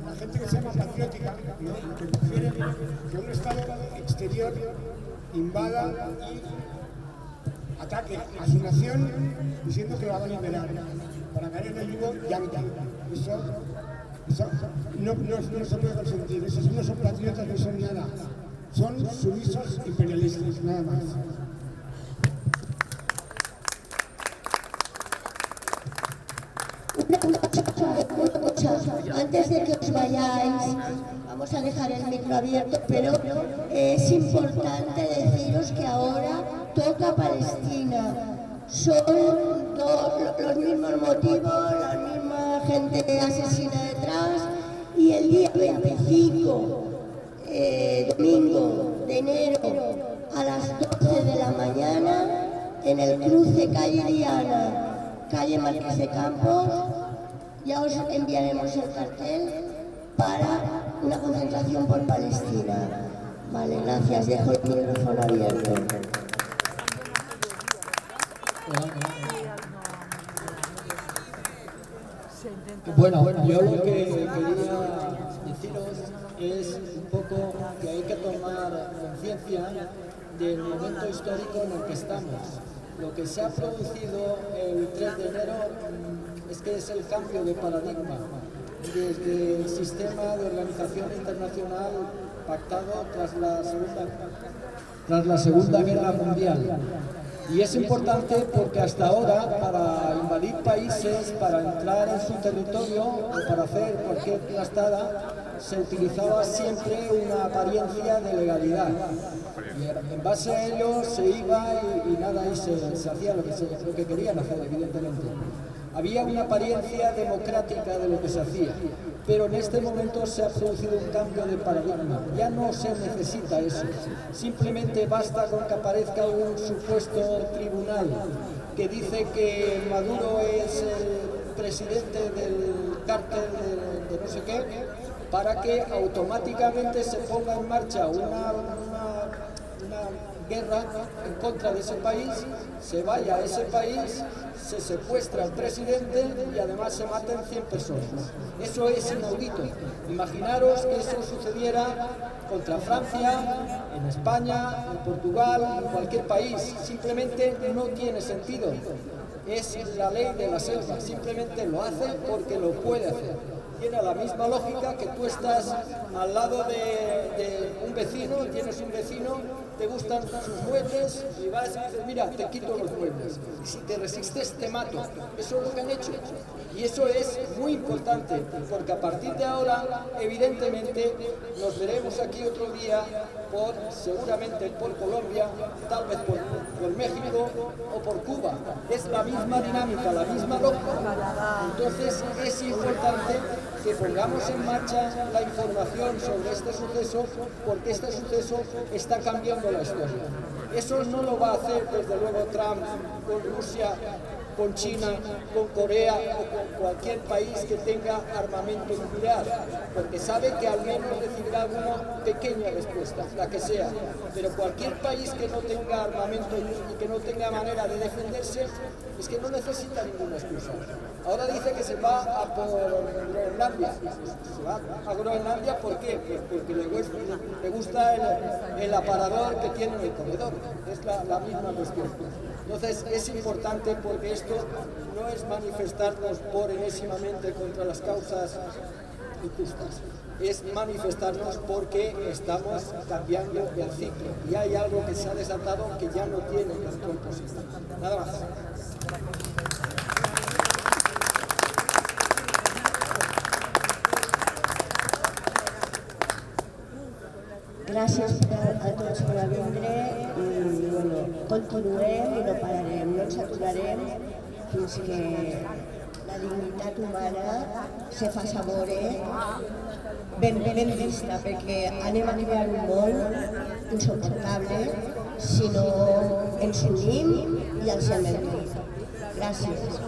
la gente que se llama patriótica, ¿no? Que prefiere que un Estado exterior invada y ataque a su nación diciendo que la va a liberar para caer en el yugo yanqui. Eso no se puede consentir. Esos no son patriotas, no son nada. Son sumisos imperialistas, nada más. Una cosa, antes de que os vayáis, vamos a dejar el micro abierto, pero es importante deciros que ahora toca Palestina. Son los mismos motivos, la misma gente asesina detrás, y el día 25, domingo de enero, a las 12 de la mañana, en el cruce calle Diana, calle Marqués de Campos, ya os enviaremos el cartel para una concentración por Palestina. Vale, gracias. Dejo el micrófono abierto. Bueno, yo lo que quería deciros es un poco que hay que tomar conciencia del momento histórico en el que estamos. Lo que se ha producido el 3 de enero es que es el cambio de paradigma desde el sistema de organización internacional pactado tras la Segunda Guerra Mundial. Y es importante porque hasta ahora, para invadir países, para entrar en su territorio o para hacer cualquier trastada, se utilizaba siempre una apariencia de legalidad. Y en base a ello se iba y nada, y se hacía lo que querían hacer, evidentemente. Había una apariencia democrática de lo que se hacía, pero en este momento se ha producido un cambio de paradigma. Ya no se necesita eso, simplemente basta con que aparezca un supuesto tribunal que dice que Maduro es el presidente del cártel de no sé qué, para que automáticamente se ponga en marcha una guerra en contra de ese país, se vaya a ese país, se secuestra al presidente y además se maten 100 personas. Eso es inaudito. Imaginaros que eso sucediera contra Francia, en España, en Portugal, en cualquier país. Simplemente no tiene sentido. Es la ley de la selva, simplemente lo hace porque lo puede hacer. Tiene la misma lógica que tú estás al lado de un vecino, tienes un vecino, te gustan sus muebles y vas y dices, mira, te quito los muebles. Y si te resistes, te mato. Eso es lo que han hecho. Y eso es muy importante, porque a partir de ahora, evidentemente, nos veremos aquí otro día, seguramente por Colombia, tal vez por México o por Cuba. Es la misma dinámica, la misma lógica. Entonces es importante que pongamos en marcha la información sobre este suceso, porque este suceso está cambiando la historia. Eso no lo va a hacer desde luego Trump con Rusia, con China, con Corea o con cualquier país que tenga armamento nuclear, porque sabe que al menos recibirá una pequeña respuesta, la que sea. Pero cualquier país que no tenga armamento y que no tenga manera de defenderse, es que no necesita ninguna excusa. Ahora dice que se va a por Groenlandia. Se va a Groenlandia, ¿por qué? Pues porque le gusta el aparador que tiene en el comedor. Es la misma cuestión. Entonces es importante porque esto no es manifestarnos por enésimamente contra las causas injustas, es manifestarnos porque estamos cambiando el ciclo y hay algo que se ha desatado que ya no tiene control posible. Nada más. Gràcies a tots per vindre i continuem i no pararem, no ens aturarem fins que la dignitat humana se fa saber ben vista, perquè anem a crear un món insoportable si no ens unim i ens anem. Gràcies.